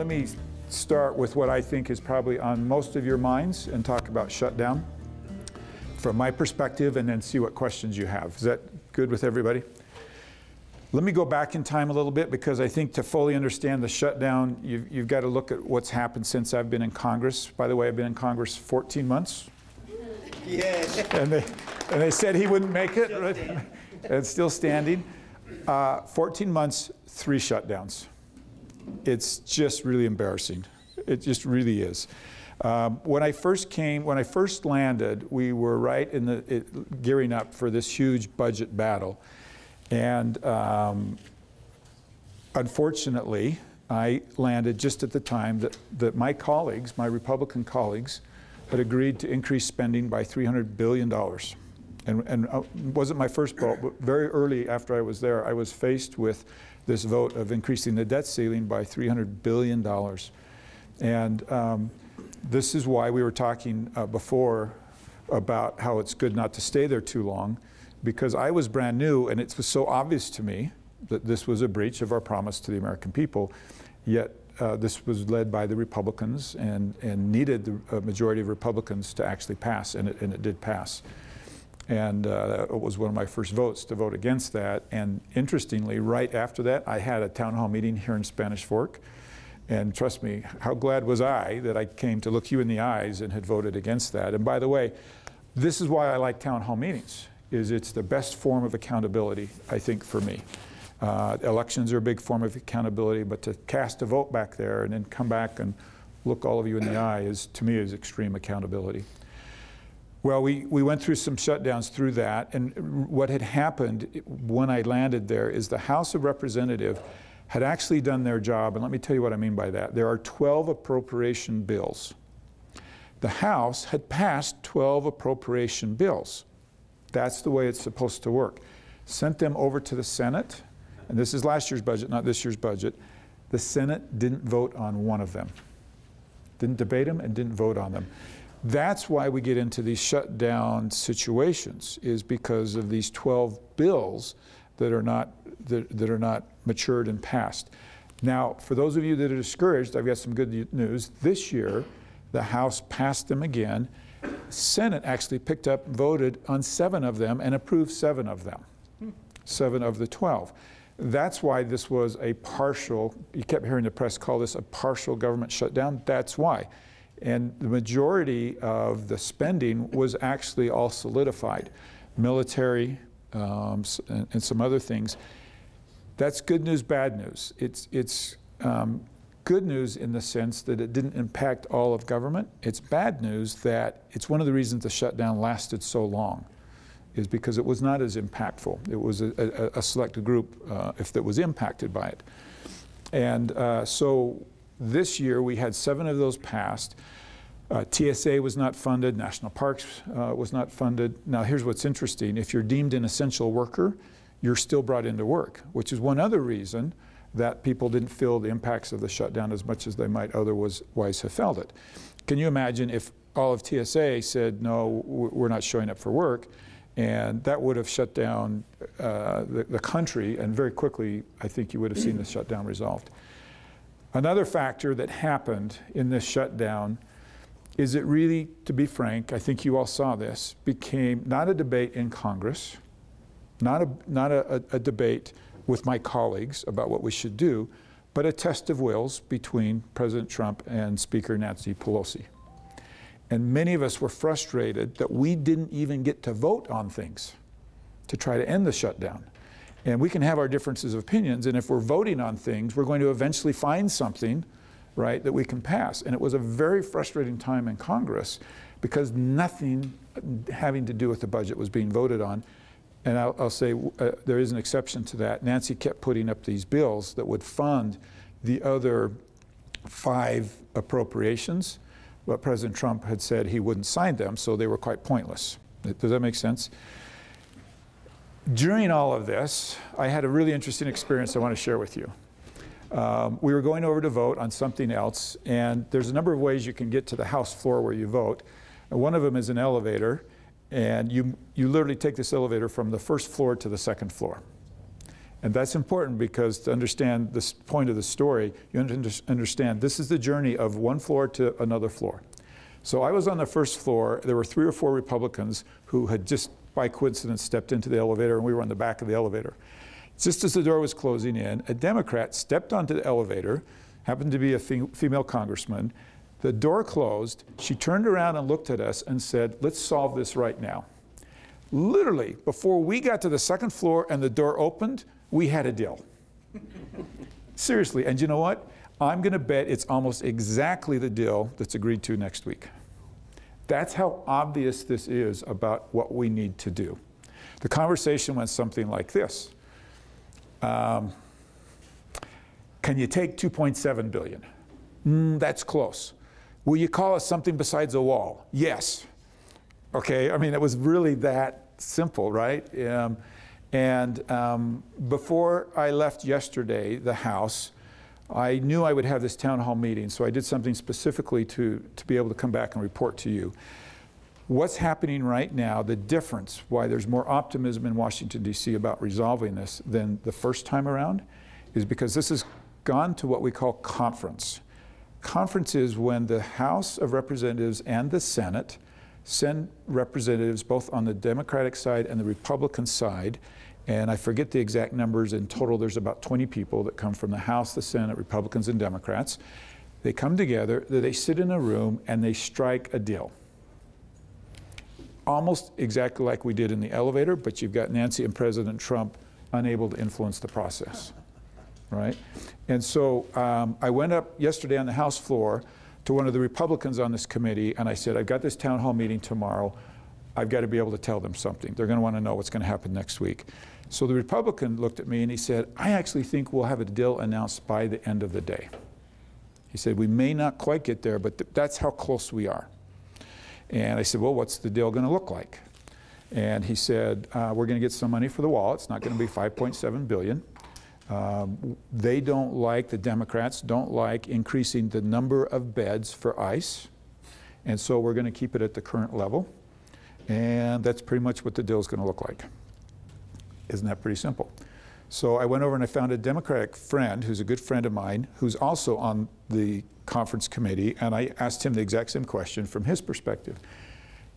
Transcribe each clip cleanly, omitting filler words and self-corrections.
let me start with what I think is probably on most of your minds and talk about shutdown from my perspective, and then see what questions you have. Is that good with everybody? Let me go back in time a little bit, because I think to fully understand the shutdown, you've got to look at what's happened since I've been in Congress. By the way, I've been in Congress 14 months. Yes. And they said he wouldn't make it. Right? It's still standing. 14 months, 3 shutdowns. It's just really embarrassing. It just really is. When I first landed, we were right in gearing up for this huge budget battle. And unfortunately, I landed just at the time that my colleagues, my Republican colleagues, had agreed to increase spending by $300 billion. And it wasn't my first vote, but very early after I was there, I was faced with this vote of increasing the debt ceiling by $300 billion. And this is why we were talking before about how it's good not to stay there too long, because I was brand new and it was so obvious to me that this was a breach of our promise to the American people, yet this was led by the Republicans and needed a majority of Republicans to actually pass, and it did pass. And it was one of my first votes to vote against that. And interestingly, right after that, I had a town hall meeting here in Spanish Fork. And trust me, how glad was I that I came to look you in the eyes and had voted against that. And by the way, this is why I like town hall meetings, is it's the best form of accountability, I think, for me. Elections are a big form of accountability, but to cast a vote back there and then come back and look all of you in the eye is, to me, is extreme accountability. Well, we went through some shutdowns through that, and what had happened when I landed there is the House of Representatives had actually done their job, and let me tell you what I mean by that. There are 12 appropriation bills. The House had passed 12 appropriation bills. That's the way it's supposed to work. Sent them over to the Senate, and this is last year's budget, not this year's budget. The Senate didn't vote on one of them. Didn't debate them and didn't vote on them. That's why we get into these shutdown situations, is because of these 12 bills that are not matured and passed. Now, for those of you that are discouraged, I've got some good news. This year, the House passed them again. Senate actually picked up and voted on 7 of them and approved 7 of them, 7 of the 12. That's why this was a partial, you kept hearing the press call this a partial government shutdown. That's why. And the majority of the spending was actually all solidified. Military and some other things. That's good news, bad news. It's good news in the sense that it didn't impact all of government. It's bad news that it's one of the reasons the shutdown lasted so long, is because it was not as impactful. It was a select group if that was impacted by it. And so this year we had 7 of those passed. TSA was not funded, National Parks was not funded. Now here's what's interesting. If you're deemed an essential worker, you're still brought into work, which is one other reason that people didn't feel the impacts of the shutdown as much as they might otherwise have felt it. Can you imagine if all of TSA said, no, we're not showing up for work, and that would have shut down the country, and very quickly I think you would have seen the shutdown resolved. Another factor that happened in this shutdown is it really, to be frank, I think you all saw this, became not a debate in Congress, not a debate with my colleagues about what we should do, but a test of wills between President Trump and Speaker Nancy Pelosi. And many of us were frustrated that we didn't even get to vote on things to try to end the shutdown. And we can have our differences of opinions, and if we're voting on things, we're going to eventually find something, right, that we can pass. And it was a very frustrating time in Congress because nothing having to do with the budget was being voted on. And I'll say there is an exception to that. Nancy kept putting up these bills that would fund the other 5 appropriations, but President Trump had said he wouldn't sign them, so they were quite pointless. Does that make sense? During all of this, I had a really interesting experience I want to share with you. We were going over to vote on something else, and there's a number of ways you can get to the House floor where you vote. One of them is an elevator, and you literally take this elevator from the first floor to the second floor. And that's important because to understand this point of the story, you understand this is the journey of one floor to another floor. So I was on the first floor. There were 3 or 4 Republicans who had just by coincidence stepped into the elevator, and we were on the back of the elevator. Just as the door was closing in, a Democrat stepped onto the elevator, happened to be a female congressman. The door closed. She turned around and looked at us and said, "Let's solve this right now." Literally, before we got to the second floor and the door opened, we had a deal. Seriously, and you know what? I'm going to bet it's almost exactly the deal that's agreed to next week. That's how obvious this is about what we need to do. The conversation went something like this. Can you take $2.7 billion? That's close. Will you call us something besides a wall? Yes. Okay, I mean, it was really that simple, right? Before I left yesterday, the House, I knew I would have this town hall meeting, so I did something specifically to be able to come back and report to you. What's happening right now, the difference, why there's more optimism in Washington, D.C. about resolving this than the first time around, is because this has gone to what we call conference. Conference is when the House of Representatives and the Senate send representatives both on the Democratic side and the Republican side, and I forget the exact numbers. In total, there's about 20 people that come from the House, the Senate, Republicans, and Democrats. They come together, they sit in a room, and they strike a deal. Almost exactly like we did in the elevator, but you've got Nancy and President Trump unable to influence the process, right? And so I went up yesterday on the House floor to one of the Republicans on this committee, and I said, I've got this town hall meeting tomorrow. I've got to be able to tell them something. They're going to want to know what's going to happen next week. So the Republican looked at me and he said, I actually think we'll have a deal announced by the end of the day. He said, we may not quite get there, but that's how close we are. And I said, well, what's the deal going to look like? And he said, we're going to get some money for the wall. It's not going to be $5.7 billion. They don't like, the Democrats don't like increasing the number of beds for ICE. And so we're going to keep it at the current level. And that's pretty much what the deal is going to look like. Isn't that pretty simple? So I went over and I found a Democratic friend who's a good friend of mine who's also on the conference committee, and I asked him the exact same question from his perspective.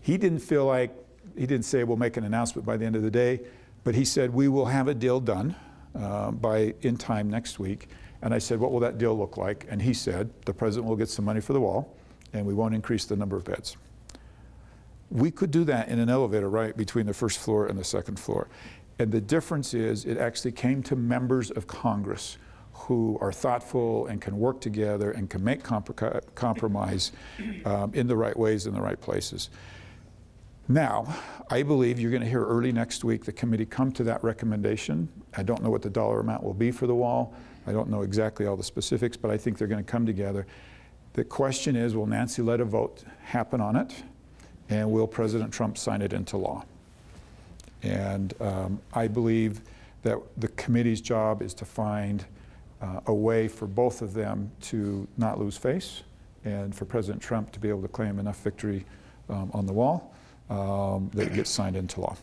He didn't feel like, he didn't say we'll make an announcement by the end of the day, but he said we will have a deal done in time next week. And I said, what will that deal look like? And he said, the president will get some money for the wall, and we won't increase the number of beds. We could do that in an elevator, right, between the first floor and the second floor. And the difference is it actually came to members of Congress who are thoughtful and can work together and can make compromise in the right ways, in the right places. Now, I believe you're going to hear early next week the committee come to that recommendation. I don't know what the dollar amount will be for the wall. I don't know exactly all the specifics, but I think they're going to come together. The question is, will Nancy let a vote happen on it? And will President Trump sign it into law? And I believe that the committee's job is to find a way for both of them to not lose face and for President Trump to be able to claim enough victory on the wall that it gets signed into law.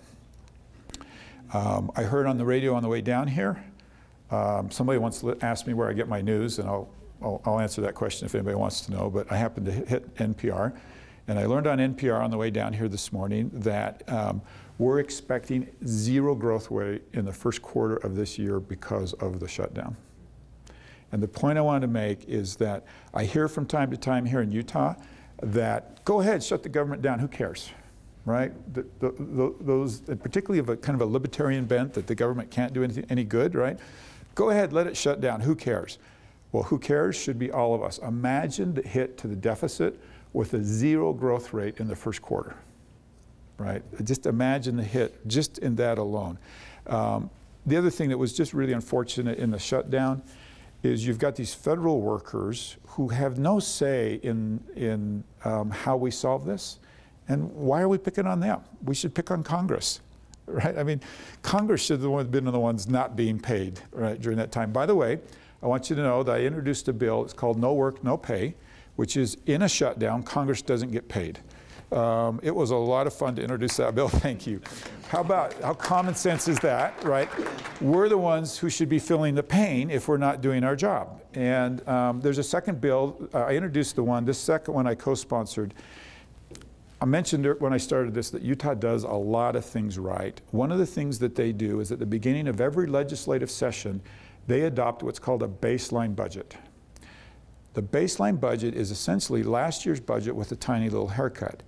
I heard on the radio on the way down here, somebody once asked me where I get my news, and I'll answer that question if anybody wants to know, but I happened to hit NPR. And I learned on NPR on the way down here this morning that we're expecting 0 growth rate in the first quarter of this year because of the shutdown. And the point I wanted to make is that I hear from time to time here in Utah that, go ahead, shut the government down, who cares, right? Those, particularly of a kind of a libertarian bent that the government can't do any good, right? Go ahead, let it shut down, who cares? Well, who cares should be all of us. Imagine the hit to the deficit with a 0 growth rate in the first quarter, right? Just imagine the hit just in that alone. The other thing that was just really unfortunate in the shutdown is you've got these federal workers who have no say in how we solve this. And why are we picking on them? We should pick on Congress, right? I mean, Congress should have been the ones not being paid, right, during that time. By the way, I want you to know that I introduced a bill, it's called No Work, No Pay, which is in a shutdown, Congress doesn't get paid. It was a lot of fun to introduce that bill. Thank you. How common sense is that, right? We're the ones who should be feeling the pain if we're not doing our job. And there's a second bill. I introduced this second one I co-sponsored. I mentioned when I started this that Utah does a lot of things right. One of the things that they do is at the beginning of every legislative session, they adopt what's called a baseline budget. The baseline budget is essentially last year's budget with a tiny little haircut.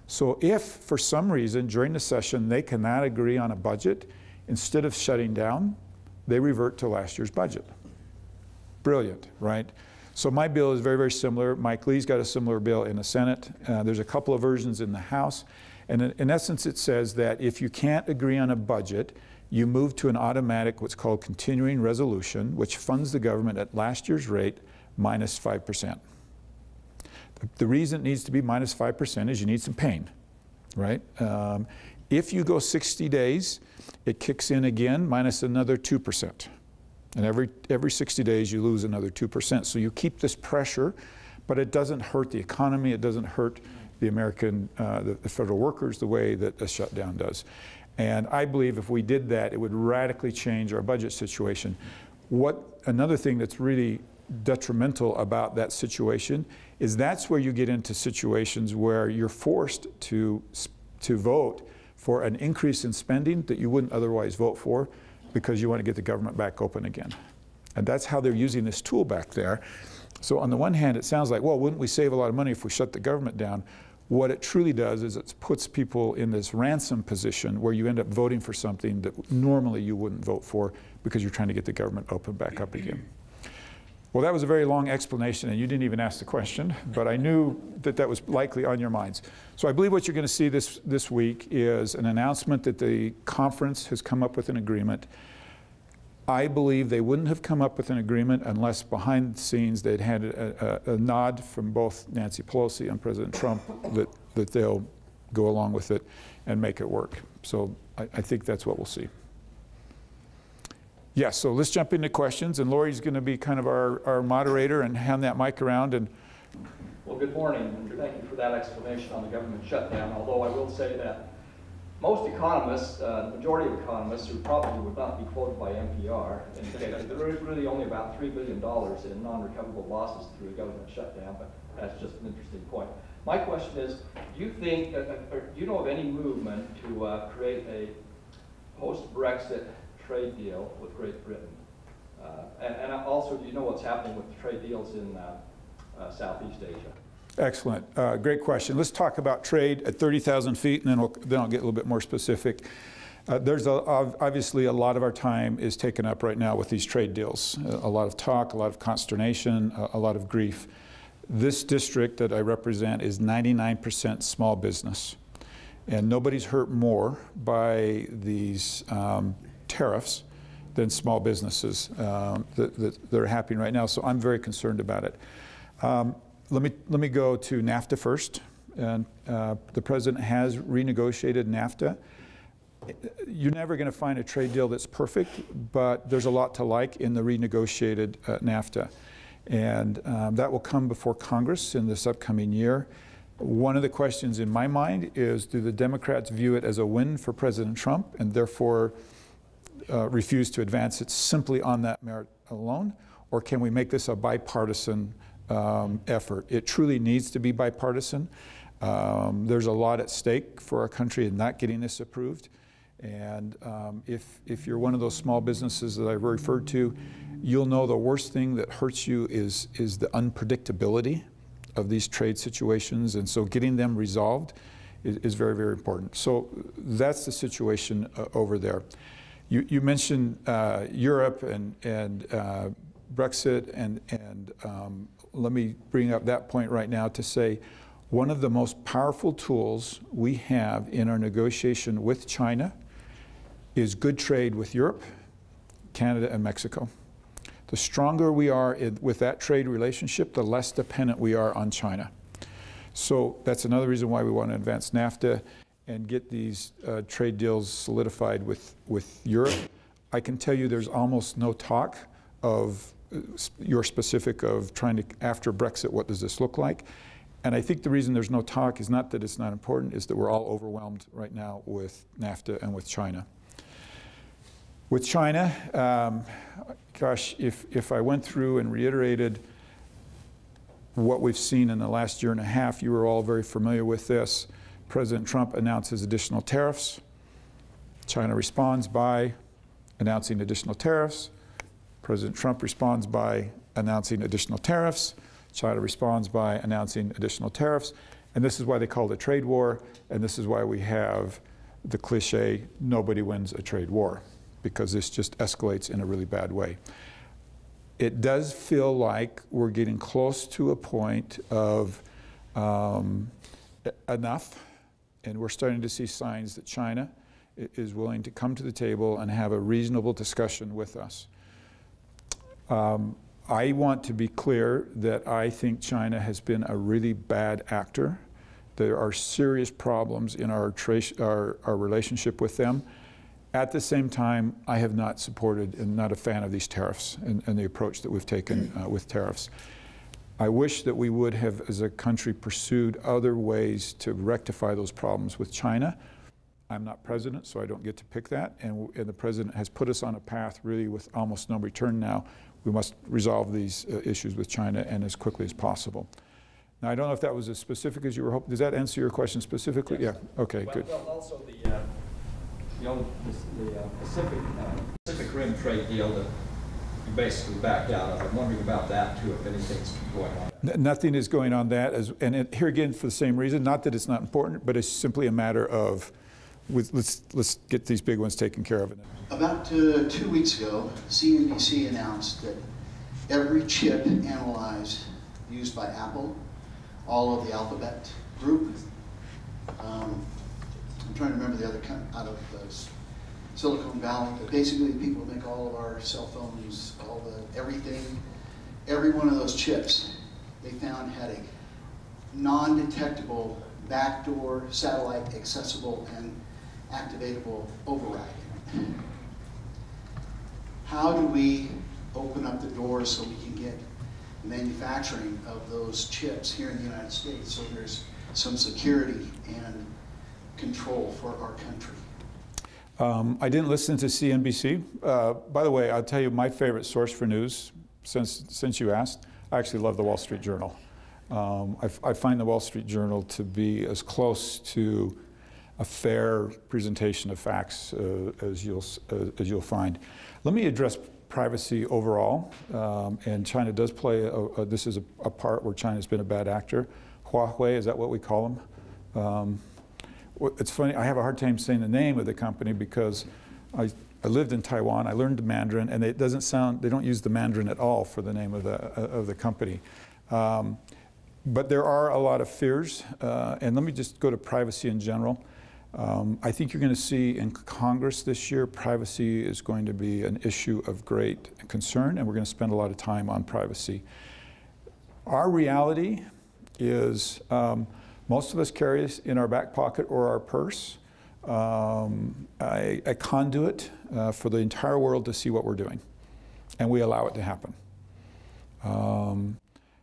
So if for some reason during the session they cannot agree on a budget, instead of shutting down, they revert to last year's budget. Brilliant, right? So my bill is very, very similar. Mike Lee's got a similar bill in the Senate. There's a couple of versions in the House. And in essence, it says that if you can't agree on a budget, you move to an automatic, what's called continuing resolution, which funds the government at last year's rate minus 5%. The reason it needs to be minus 5% is you need some pain, right? If you go 60 days, it kicks in again minus another 2%. And every 60 days you lose another 2%. So you keep this pressure, but it doesn't hurt the economy, it doesn't hurt the American, the federal workers the way that a shutdown does. And I believe if we did that, it would radically change our budget situation. Another thing that's really detrimental about that situation is that's where you get into situations where you're forced to vote for an increase in spending that you wouldn't otherwise vote for because you want to get the government back open again. And that's how they're using this tool back there. So on the one hand, it sounds like, well, wouldn't we save a lot of money if we shut the government down? What it truly does is it puts people in this ransom position where you end up voting for something that normally you wouldn't vote for because you're trying to get the government open back up again. Well, that was a very long explanation, and you didn't even ask the question, but I knew that that was likely on your minds. So I believe what you're going to see this week is an announcement that the conference has come up with an agreement. I believe they wouldn't have come up with an agreement unless behind the scenes they'd had a nod from both Nancy Pelosi and President Trump that they'll go along with it and make it work. So I think that's what we'll see. Yes, so let's jump into questions, and Lori's going to be kind of our moderator and hand that mic around. And well, good morning, and thank you for that explanation on the government shutdown, although I will say that most economists, the majority of economists who probably would not be quoted by NPR, indicate that there is really only about $3 billion in non-recoverable losses through the government shutdown, but that's just an interesting point. My question is, do you think, or do you know of any movement to create a post-Brexit trade deal with Great Britain? And also, do you know what's happening with trade deals in Southeast Asia? Excellent. Great question. Let's talk about trade at 30,000 feet, and then I'll get a little bit more specific. There's obviously a lot of our time is taken up right now with these trade deals. A lot of talk, a lot of consternation, a lot of grief. This district that I represent is 99% small business. And nobody's hurt more by these tariffs than small businesses that are happening right now. So I'm very concerned about it. Let me go to NAFTA first. And the president has renegotiated NAFTA. You're never going to find a trade deal that's perfect, but there's a lot to like in the renegotiated NAFTA. And that will come before Congress in this upcoming year. One of the questions in my mind is, do the Democrats view it as a win for President Trump and therefore refuse to advance it simply on that merit alone? Or can we make this a bipartisan effort? It truly needs to be bipartisan. There's a lot at stake for our country in not getting this approved. And if you're one of those small businesses that I referred to, you'll know the worst thing that hurts you is the unpredictability of these trade situations. And so getting them resolved is very, very important. So that's the situation over there. You mentioned Europe and Brexit, and let me bring up that point right now to say one of the most powerful tools we have in our negotiation with China is good trade with Europe, Canada, and Mexico. The stronger we are with that trade relationship, the less dependent we are on China. So that's another reason why we want to advance NAFTA and get these trade deals solidified with Europe. I can tell you there's almost no talk of your specific of trying to, after Brexit, what does this look like? And I think the reason there's no talk is not that it's not important, is that we're all overwhelmed right now with NAFTA and with China. With China, gosh, if I went through and reiterated what we've seen in the last year and a half, you are all very familiar with this. President Trump announces additional tariffs. China responds by announcing additional tariffs. President Trump responds by announcing additional tariffs. China responds by announcing additional tariffs. And this is why they call it a trade war, and this is why we have the cliche, nobody wins a trade war, because this just escalates in a really bad way. It does feel like we're getting close to a point of enough, and we're starting to see signs that China is willing to come to the table and have a reasonable discussion with us. I want to be clear that I think China has been a really bad actor. There are serious problems in our relationship with them. At the same time, I have not supported and not a fan of these tariffs and the approach that we've taken with tariffs. I wish that we would have, as a country, pursued other ways to rectify those problems with China. I'm not president, so I don't get to pick that, and the president has put us on a path really with almost no return now. We must resolve these issues with China, and as quickly as possible. Now, I don't know if that was as specific as you were hoping. Does that answer your question specifically? Yes. Yeah. Okay. Well, good. Well, also the Pacific Rim trade deal that you basically backed out of. I'm wondering about that too, if anything's going on. Nothing is going on that, here again for the same reason. Not that it's not important, but it's simply a matter of let's get these big ones taken care of. About 2 weeks ago, CNBC announced that every chip analyzed used by Apple, all of the Alphabet group, I'm trying to remember the other out of Silicon Valley, but basically people make all of our cell phones, everything, every one of those chips they found had a non-detectable backdoor satellite accessible and activatable override. How do we open up the doors so we can get manufacturing of those chips here in the United States so there's some security and control for our country? I didn't listen to CNBC. By the way, I'll tell you my favorite source for news, since you asked, I actually love the Wall Street Journal. I find the Wall Street Journal to be as close to a fair presentation of facts as you'll find. Let me address privacy overall, and China does play, this is a part where China's been a bad actor. Huawei, is that what we call them? It's funny, I have a hard time saying the name of the company because I lived in Taiwan, I learned Mandarin, and it doesn't sound, they don't use the Mandarin at all for the name of the company. But there are a lot of fears, and let me just go to privacy in general. I think you're going to see in Congress this year, privacy is going to be an issue of great concern, and we're going to spend a lot of time on privacy. Our reality is most of us carry this in our back pocket or our purse, a conduit for the entire world to see what we're doing, and we allow it to happen.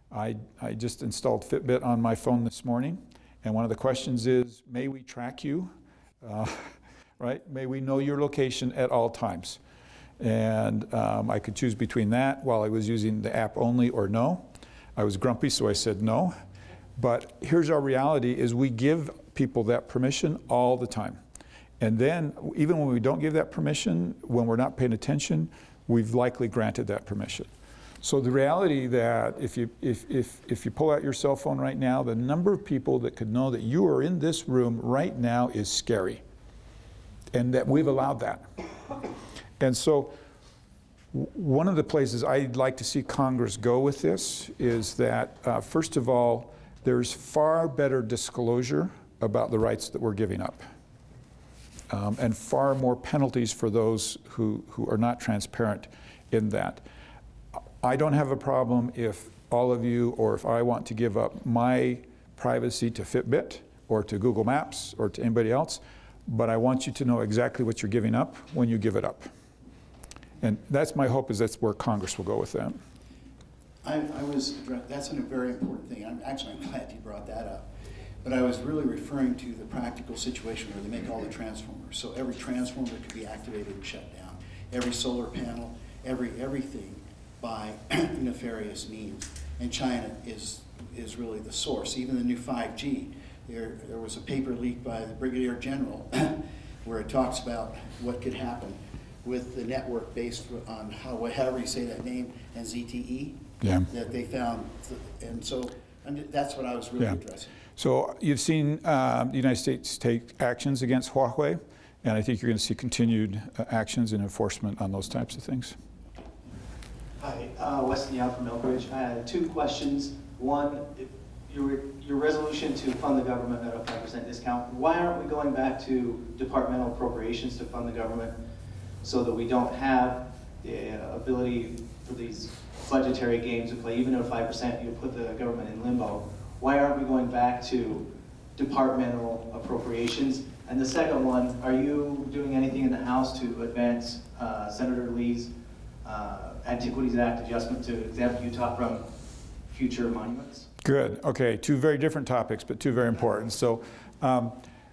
I just installed Fitbit on my phone this morning, and one of the questions is, may we track you? Right? May we know your location at all times? And I could choose between that while I was using the app only or no. I was grumpy, so I said no. But here's our reality is we give people that permission all the time. And then even when we don't give that permission, when we're not paying attention, we've likely granted that permission. So the reality that if you pull out your cell phone right now, the number of people that could know that you are in this room right now is scary. And that we've allowed that. And so one of the places I'd like to see Congress go with this is that, first of all, there's far better disclosure about the rights that we're giving up. And far more penalties for those who are not transparent in that. I don't have a problem if all of you or if I want to give up my privacy to Fitbit or to Google Maps or to anybody else, but I want you to know exactly what you're giving up when you give it up. And that's my hope, is that's where Congress will go with that. That's a very important thing. I'm glad you brought that up. But I was really referring to the practical situation where they make all the transformers. So every transformer could be activated and shut down. Every solar panel, everything by nefarious means. And China is really the source. Even the new 5G, there was a paper leaked by the Brigadier General where it talks about what could happen with the network based on however you say that name, and ZTE, that they found. And so that's what I was really addressing. So you've seen the United States take actions against Huawei, and I think you're going to see continued actions and enforcement on those types of things. Hi, Weston Yao from Elk Ridge. I had 2 questions. One, your resolution to fund the government at a 5% discount, why aren't we going back to departmental appropriations to fund the government so that we don't have the ability for these budgetary games to play? Even at 5%, you put the government in limbo. Why aren't we going back to departmental appropriations? And the second one, are you doing anything in the House to advance Senator Lee's Antiquities Act adjustment to exempt Utah from future monuments? Good. Okay, 2 very different topics, but 2 very important. So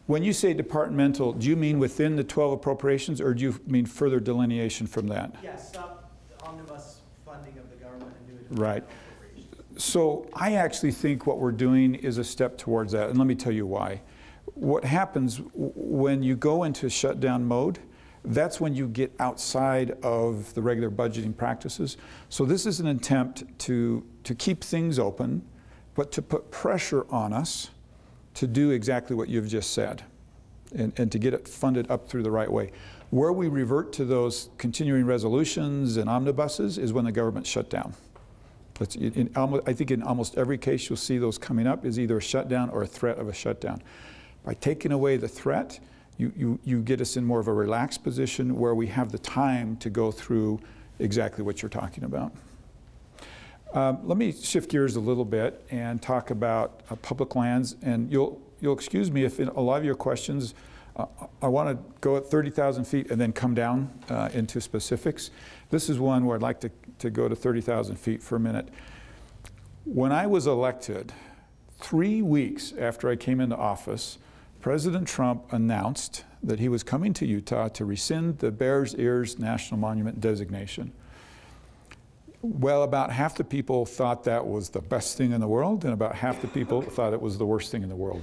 when you say departmental, do you mean within the 12 appropriations, or do you mean further delineation from that? Yes, stop the omnibus funding of the government and do it. Right. So I actually think what we're doing is a step towards that, and let me tell you why. What happens when you go into shutdown mode, that's when you get outside of the regular budgeting practices. So this is an attempt to keep things open, but to put pressure on us to do exactly what you've just said, and to get it funded up through the right way. Where we revert to those continuing resolutions and omnibuses is when the government's shut down. I think in almost every case you'll see those coming up is either a shutdown or a threat of a shutdown. By taking away the threat, you get us in more of a relaxed position where we have the time to go through exactly what you're talking about. Let me shift gears a little bit and talk about public lands, and you'll excuse me if in a lot of your questions I want to go at 30,000 feet and then come down into specifics. This is one where I'd like to go to 30,000 feet for a minute. When I was elected, 3 weeks after I came into office, President Trump announced that he was coming to Utah to rescind the Bears Ears National Monument designation. Well, about half the people thought that was the best thing in the world, and about half the people thought it was the worst thing in the world.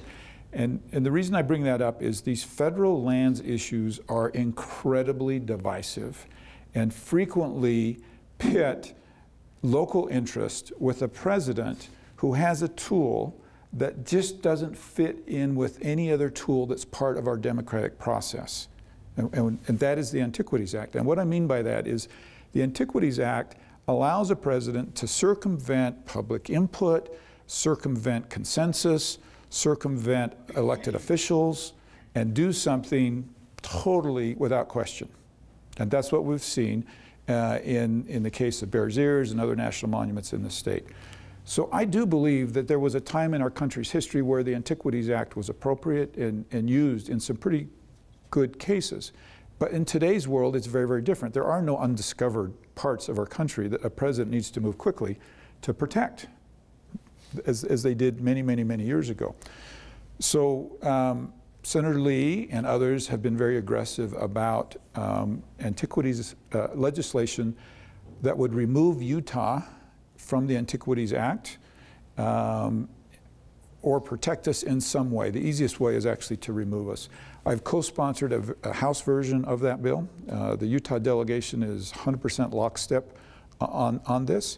And the reason I bring that up is these federal lands issues are incredibly divisive and frequently pit local interest with a president who has a tool that just doesn't fit in with any other tool that's part of our democratic process. And that is the Antiquities Act. And what I mean by that is the Antiquities Act allows a president to circumvent public input, circumvent consensus, circumvent elected officials, and do something totally without question. And that's what we've seen in the case of Bears Ears and other national monuments in the state. So I do believe that there was a time in our country's history where the Antiquities Act was appropriate and used in some pretty good cases. But in today's world, it's very, very different. There are no undiscovered parts of our country that a president needs to move quickly to protect, as they did many, many, many years ago. So Senator Lee and others have been very aggressive about antiquities legislation that would remove Utah from the Antiquities Act or protect us in some way. The easiest way is actually to remove us. I've co-sponsored a House version of that bill. The Utah delegation is 100% lockstep on this.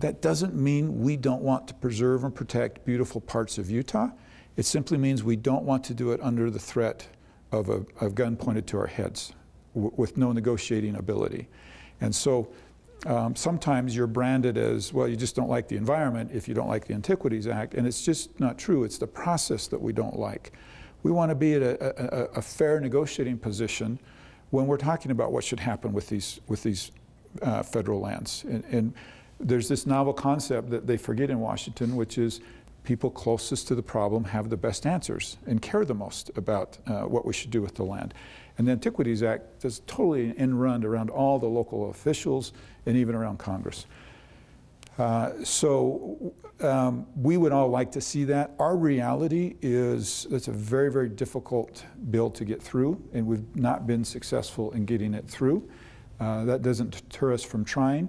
That doesn't mean we don't want to preserve and protect beautiful parts of Utah. It simply means we don't want to do it under the threat of a gun pointed to our heads with no negotiating ability. And so sometimes you're branded as, well, you just don't like the environment if you don't like the Antiquities Act, and it's just not true. It's the process that we don't like. We want to be at a fair negotiating position when we're talking about what should happen with these federal lands. And there's this novel concept that they forget in Washington, which is people closest to the problem have the best answers and care the most about what we should do with the land. And the Antiquities Act does totally an end run around all the local officials and even around Congress. We would all like to see that. Our reality is it's a very, very difficult bill to get through, and we've not been successful in getting it through. That doesn't deter us from trying.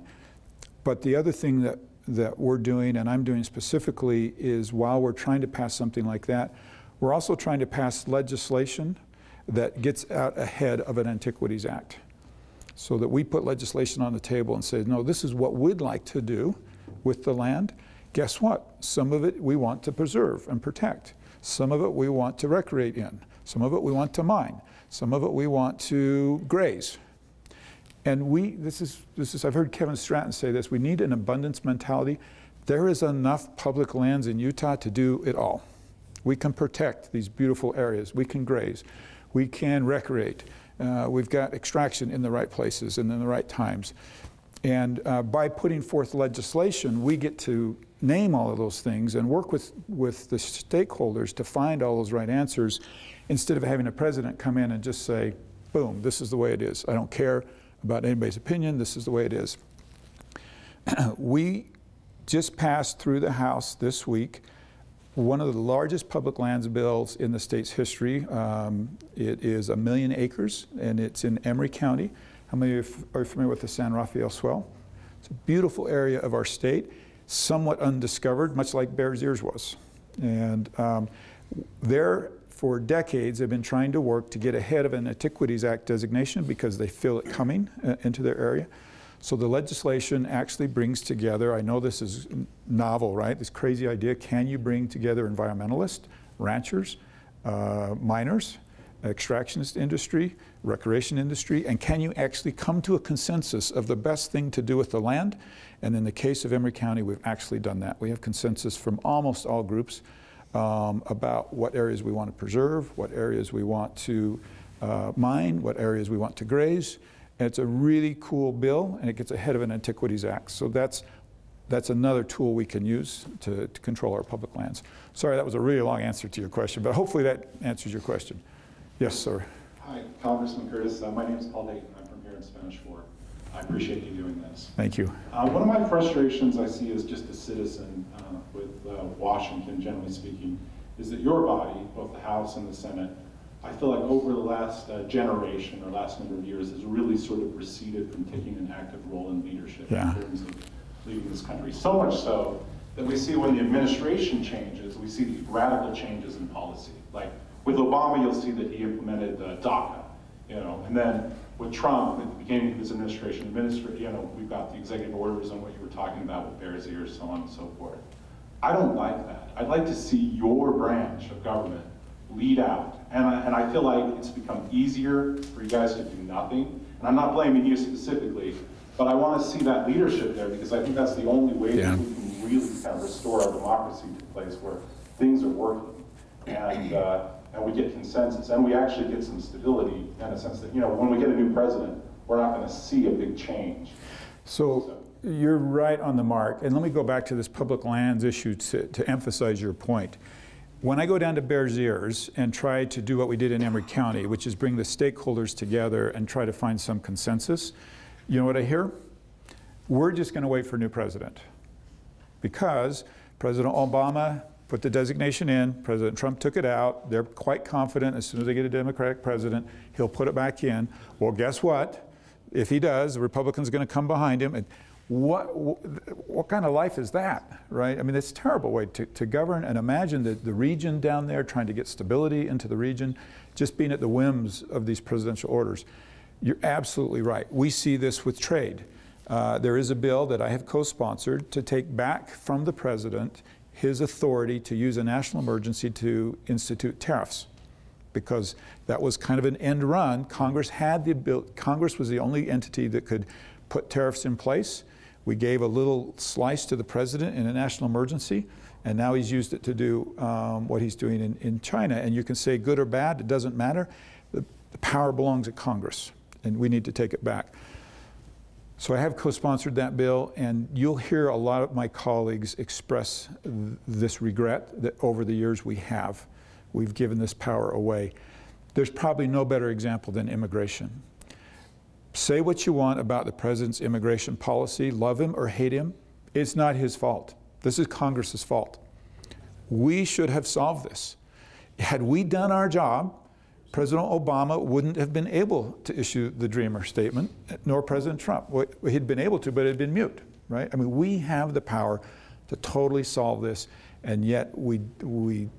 But the other thing that we're doing, and I'm doing specifically, is while we're trying to pass something like that, we're also trying to pass legislation that gets out ahead of an Antiquities Act. So that we put legislation on the table and say, no, this is what we'd like to do with the land. Guess what? Some of it we want to preserve and protect. Some of it we want to recreate in. Some of it we want to mine. Some of it we want to graze. And I've heard Kevin Stratton say this, we need an abundance mentality. There is enough public lands in Utah to do it all. We can protect these beautiful areas. We can graze. We can recreate. We've got extraction in the right places and in the right times. And by putting forth legislation, we get to name all of those things and work with the stakeholders to find all those right answers, instead of having a president come in and just say, boom, this is the way it is. I don't care about anybody's opinion, this is the way it is. We just passed through the House this week one of the largest public lands bills in the state's history. It is 1 million acres, and it's in Emery County. How many of you are familiar with the San Rafael Swell? It's a beautiful area of our state, somewhat undiscovered, much like Bears Ears was. And there, for decades, they've been trying to work to get ahead of an Antiquities Act designation because they feel it coming into their area. So the legislation actually brings together, I know this is novel, right? This crazy idea, can you bring together environmentalists, ranchers, miners, extractionist industry, recreation industry, and can you actually come to a consensus of the best thing to do with the land? And in the case of Emery County, we've actually done that. We have consensus from almost all groups about what areas we want to preserve, what areas we want to mine, what areas we want to graze. And it's a really cool bill, and it gets ahead of an Antiquities Act. So that's another tool we can use to control our public lands. Sorry, that was a really long answer to your question, but hopefully that answers your question. Yes, sir. Hi, Congressman Curtis. My name is Paul Dayton. I'm from here in Spanish Fork. I appreciate you doing this. Thank you. One of my frustrations I see as just a citizen with Washington, generally speaking, is that your body, both the House and the Senate, I feel like over the last generation or last number of years has really sort of receded from taking an active role in leadership in terms of leading this country. So much so that we see when the administration changes, we see these radical changes in policy. Like with Obama, you'll see that he implemented DACA, and then with Trump, at the beginning of his administration, we've got the executive orders on what you were talking about with Bears Ears, so on and so forth. I don't like that. I'd like to see your branch of government lead out. And I feel like it's become easier for you guys to do nothing. And I'm not blaming you specifically, but I want to see that leadership there because I think that's the only way that we can really kind of restore our democracy to a place where things are working and we get consensus and we actually get some stability in a sense that, when we get a new president, we're not going to see a big change. So you're right on the mark. And let me go back to this public lands issue to emphasize your point. When I go down to Bears Ears and try to do what we did in Emery County, which is bring the stakeholders together and try to find some consensus, you know what I hear? We're just going to wait for a new president. Because President Obama put the designation in, President Trump took it out, they're quite confident as soon as they get a Democratic president, he'll put it back in. Well, guess what? If he does, the Republicans are going to come behind him. And what kind of life is that, right? I mean, it's a terrible way to govern, and imagine the region down there trying to get stability into the region, just being at the whims of these presidential orders. You're absolutely right. We see this with trade. There is a bill that I have co-sponsored to take back from the president his authority to use a national emergency to institute tariffs, because that was kind of an end run. Congress had the ability, Congress was the only entity that could put tariffs in place. We gave a little slice to the president in a national emergency, and now he's used it to do what he's doing in China. And you can say good or bad, it doesn't matter. The power belongs at Congress, and we need to take it back. So I have co-sponsored that bill, and you'll hear a lot of my colleagues express this regret that over the years we've given this power away. There's probably no better example than immigration. Say what you want about the president's immigration policy, love him or hate him, It's not his fault. This is Congress's fault. We should have solved this. Had we done our job, President Obama wouldn't have been able to issue the Dreamer statement, nor President Trump. Well, he'd been able to, but it had been mute, right? I mean, we have the power to totally solve this, and yet we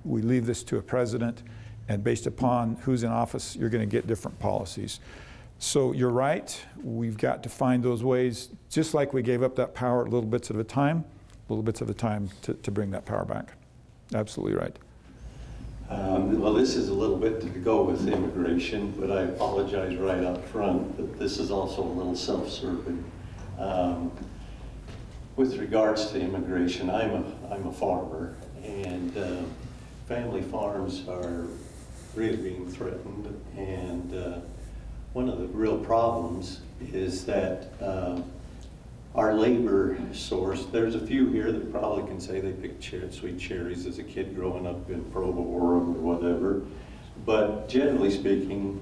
leave this to a president, and based upon who's in office, you're going to get different policies. So you're right, we've got to find those ways, just like we gave up that power little bits at a time to bring that power back. Absolutely right. Well, this is a little bit to go with immigration, but I apologize right up front that this is also a little self-serving. With regards to immigration, I'm a farmer, and family farms are really being threatened, and one of the real problems is that our labor source, there's a few here that probably can say they picked sweet cherries as a kid growing up in Provo or whatever, but generally speaking,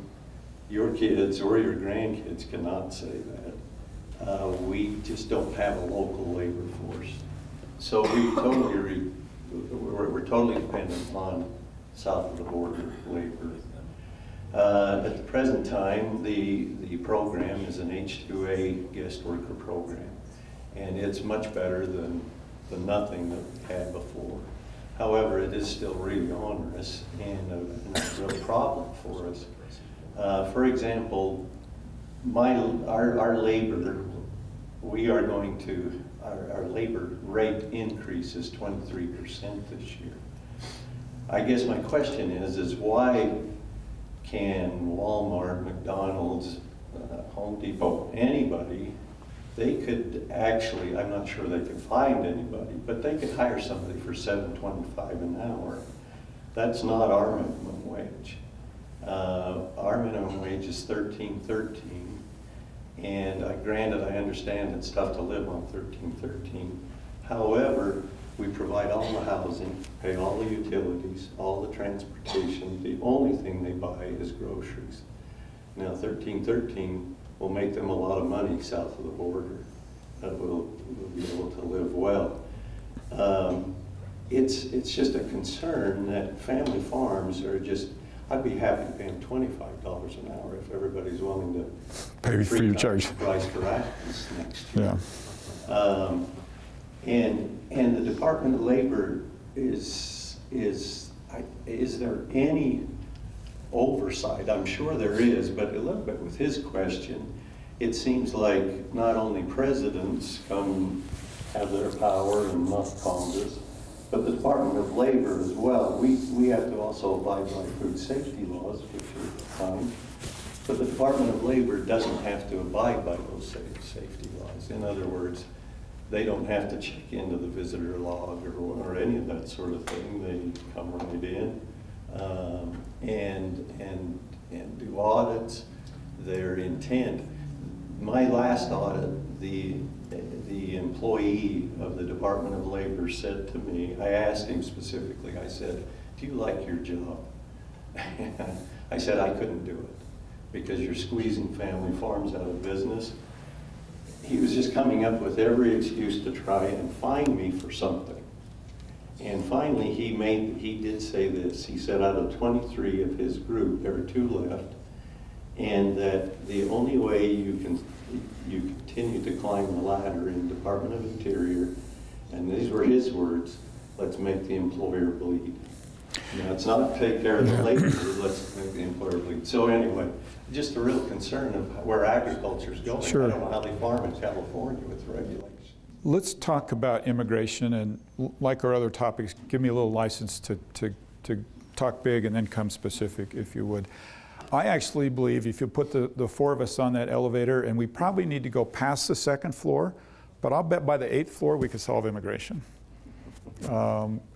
your kids or your grandkids cannot say that. We just don't have a local labor force. So we're totally dependent on south of the border labor. At the present time, the program is an H-2A guest worker program, and it's much better than the nothing that we had before. However, it is still really onerous and a real problem for us. For example, our labor, our labor rate increase is 23% this year. I guess my question is why can Walmart, McDonald's, Home Depot, anybody, they could actually, I'm not sure they could find anybody, but they could hire somebody for $7.25 an hour. That's not our minimum wage. Our minimum wage is $13.13, and granted, I understand it's tough to live on $13.13. However, we provide all the housing, pay all the utilities, all the transportation. The only thing they buy is groceries. Now, $13.13 will make them a lot of money south of the border. We'll be able to live well. It's just a concern that family farms are just, I'd be happy to pay them $25 an hour if everybody's willing to pay free of charge price for apples next year. Yeah. And the Department of Labor is there any oversight? I'm sure there is, but a little bit with his question, it seems like not only presidents come have their power and not Congress, but the Department of Labor as well. We have to also abide by food safety laws, which are fine, but the Department of Labor doesn't have to abide by those safety laws. In other words, they don't have to check into the visitor log or any of that sort of thing. They come right in and do audits. Their intent. My last audit, the employee of the Department of Labor said to me, I asked him specifically, I said, do you like your job? I said, I couldn't do it because you're squeezing family farms out of business. He was just coming up with every excuse to try and fine me for something. And finally, he did say this. He said out of 23 of his group, there are 2 left, and that the only way you continue to climb the ladder in the Department of Interior, and these were his words, let's make the employer bleed. Now, it's not take care of the labor, let's make the employer bleed. So anyway, just a real concern of where agriculture is going. Sure. I don't know how they farm in California with regulations. Let's talk about immigration, and like our other topics, give me a little license to talk big and then come specific, if you would. I actually believe if you put the 4 of us on that elevator, and we probably need to go past the 2nd floor, but I'll bet by the 8th floor we could solve immigration.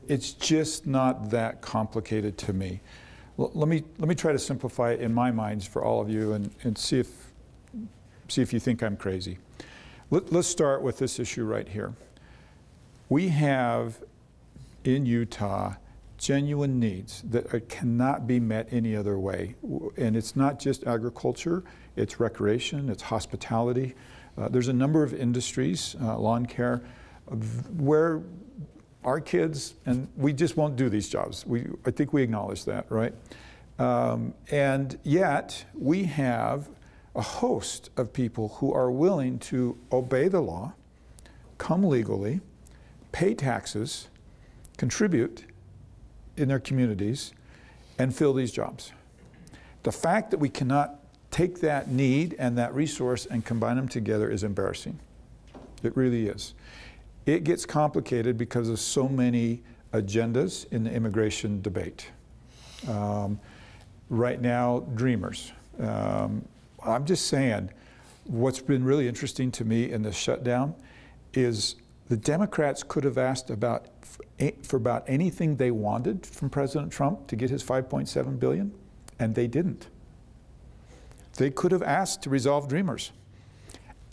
It's just not that complicated to me. Let me try to simplify it in my mind for all of you and see if you think I'm crazy. Let's start with this issue right here. We have in Utah genuine needs that cannot be met any other way. And it's not just agriculture, it's recreation, it's hospitality. There's a number of industries, lawn care, where our kids, and we just won't do these jobs. I think we acknowledge that, right? And yet, we have a host of people who are willing to obey the law, come legally, pay taxes, contribute in their communities, and fill these jobs. The fact that we cannot take that need and that resource and combine them together is embarrassing. It really is. It gets complicated because of so many agendas in the immigration debate. Right now, dreamers. I'm just saying, what's been really interesting to me in the shutdown is the Democrats could have asked for about anything they wanted from President Trump to get his $5.7 billion, and they didn't. They could have asked to resolve dreamers.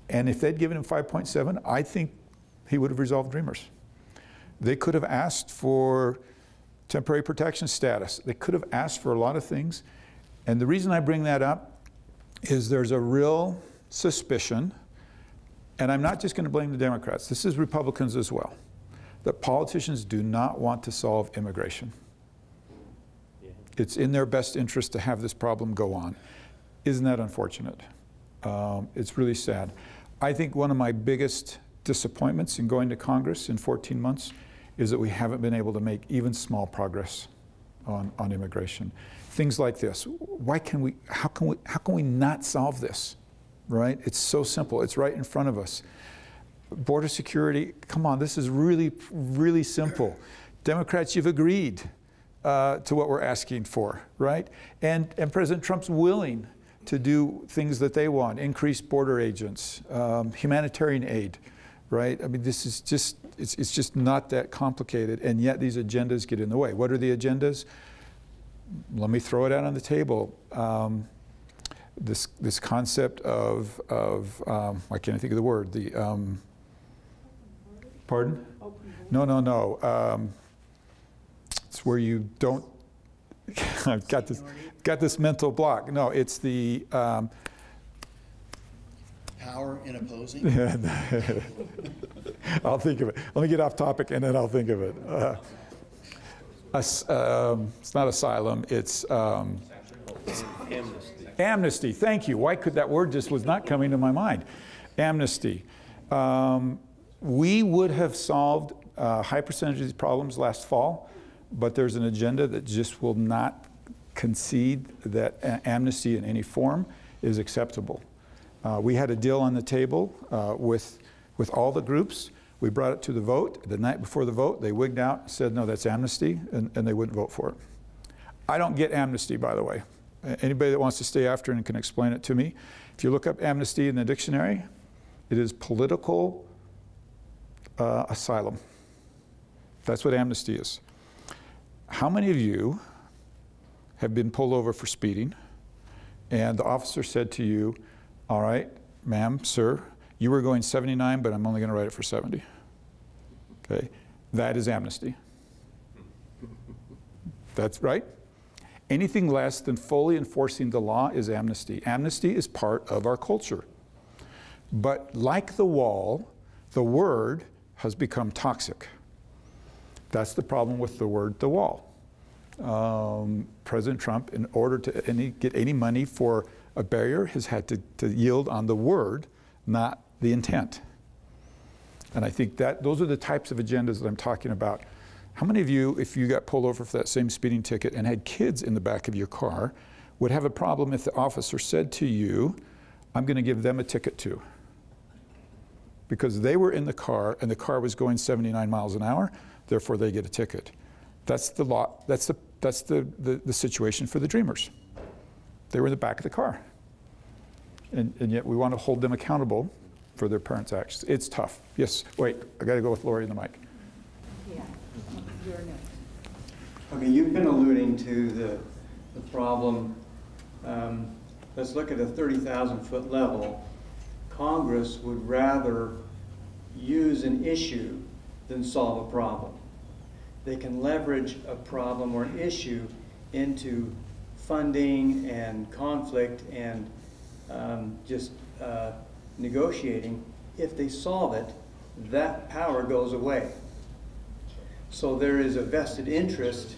And if they'd given him 5.7, I think he would have resolved dreamers. They could have asked for temporary protection status. They could have asked for a lot of things. And the reason I bring that up is there's a real suspicion, and I'm not just going to blame the Democrats, this is Republicans as well, that politicians do not want to solve immigration. Yeah. It's in their best interest to have this problem go on. Isn't that unfortunate? It's really sad. I think one of my biggest disappointments in going to Congress in 14 months is that we haven't been able to make even small progress on immigration. Things like this. How can we not solve this, right? It's so simple. It's right in front of us. Border security, come on, this is really, really simple. Democrats, you've agreed to what we're asking for, right? And President Trump's willing to do things that they want, increase border agents, humanitarian aid, right? I mean, this is just, it's just not that complicated, and yet these agendas get in the way. What are the agendas? Let me throw it out on the table. This concept of I can't think of the word, pardon? No. It's where you don't, I've got this mental block. No, it's the power in opposing? I'll think of it. Let me get off topic and then I'll think of it. It's not asylum, it's Amnesty. amnesty. Thank you. Why could that word just was not coming to my mind? Amnesty. We would have solved a high percentage of these problems last fall, but there's an agenda that just will not concede that amnesty in any form is acceptable. We had a deal on the table with all the groups. We brought it to the vote. The night before the vote, they wigged out, said, no, that's amnesty, and they wouldn't vote for it. I don't get amnesty, by the way. Anybody that wants to stay after and can explain it to me, if you look up amnesty in the dictionary, it is political asylum. That's what amnesty is. How many of you have been pulled over for speeding, and the officer said to you, all right, ma'am, sir, you were going 79, but I'm only going to write it for 70. Okay, that is amnesty. That's right. Anything less than fully enforcing the law is amnesty. Amnesty is part of our culture. But like the wall, the word has become toxic. That's the problem with the word the wall. President Trump, in order to get any money for a barrier, has had to yield on the word, not the intent. And I think that those are the types of agendas that I'm talking about. How many of you, if you got pulled over for that same speeding ticket and had kids in the back of your car, would have a problem if the officer said to you, I'm going to give them a ticket too? Because they were in the car and the car was going 79 miles an hour, therefore they get a ticket. That's the law. That's the situation for the dreamers. They were in the back of the car. And yet we want to hold them accountable for their parents' actions. It's tough. Yes, wait, I got to go with Lori in the mic. Yeah, you're next. Okay, you've been alluding to the problem. Let's look at a 30,000-foot level. Congress would rather use an issue than solve a problem. They can leverage a problem or an issue into funding and conflict and just negotiating. If they solve it, that power goes away. So there is a vested interest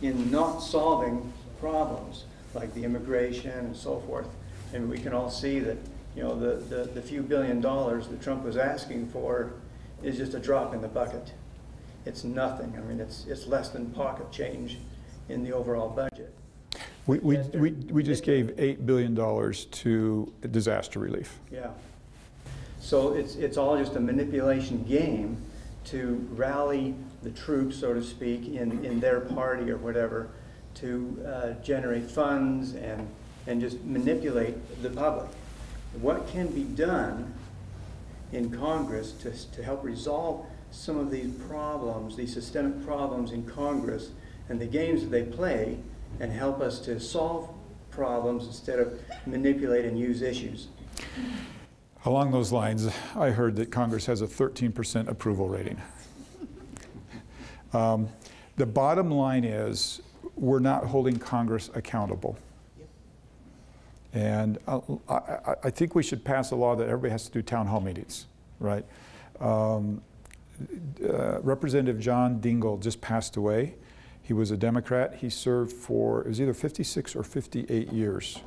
in not solving problems like the immigration and so forth. And we can all see that, you know, the few $1 billion that Trump was asking for is just a drop in the bucket. It's nothing. I mean, it's less than pocket change in the overall budget. We just gave $8 billion to disaster relief. Yeah. So it's all just a manipulation game to rally the troops, so to speak, in their party or whatever, to generate funds and just manipulate the public. What can be done in Congress to help resolve some of these problems, these systemic problems in Congress, and the games that they play, and help us to solve problems instead of manipulate and use issues? Along those lines, I heard that Congress has a 13% approval rating. The bottom line is we're not holding Congress accountable. And I think we should pass a law that everybody has to do town hall meetings, right? Representative John Dingell just passed away. He was a Democrat. He served for, it was either 56 or 58 years.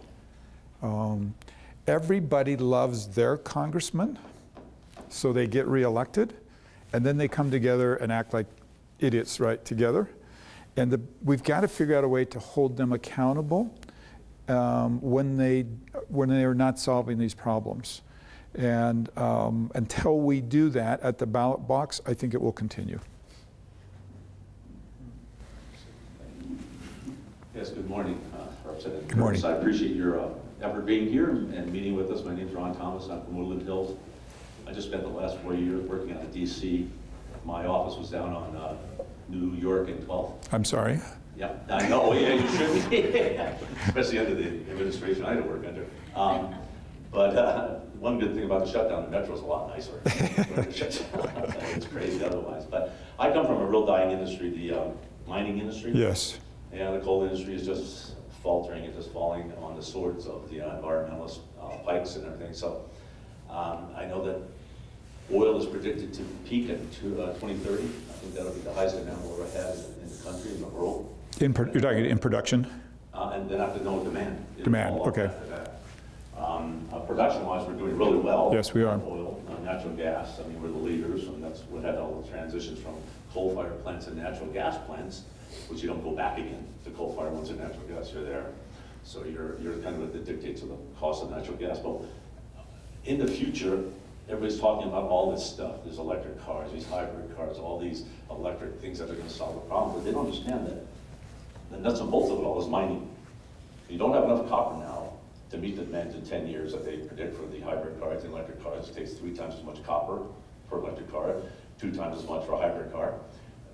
Everybody loves their congressman, so they get reelected, and then they come together and act like idiots, right, together. And we've got to figure out a way to hold them accountable when they are not solving these problems. And until we do that at the ballot box, I think it will continue. Yes, good morning, Representative. Good morning. I appreciate your effort being here and meeting with us. My name is Ron Thomas. I'm from Woodland Hills. I just spent the last 4 years working out of DC. My office was down on New York and 12th. I'm sorry? Yeah, I know. Yeah, you should be. Especially under the administration I had to work under. But one good thing about the shutdown, the metro's a lot nicer. It's crazy otherwise. But I come from a real dying industry, the mining industry. Yes. And the coal industry is just faltering and just falling on the swords of the environmentalist pikes and everything. So I know that oil is predicted to peak at 2030. I think that'll be the highest amount we'll ever have in the country, in the world. You're talking in production? And then after no demand. Demand, okay. Production-wise, we're doing really well. Yes, we are. Oil, natural gas, I mean, we're the leaders, and that's what had all the transitions from coal-fired plants and natural gas plants, which you don't go back again to coal-fired ones and natural gas, you're there. So you're kind of that dictates of the cost of natural gas. But in the future, everybody's talking about all this stuff. There's electric cars, these hybrid cars, all these electric things that are going to solve the problem. But they don't understand that the nuts and bolts of it all is mining. You don't have enough copper now to meet the demands in 10 years that they predict for the hybrid cars and electric cars. It takes 3 times as much copper per electric car, 2 times as much for a hybrid car.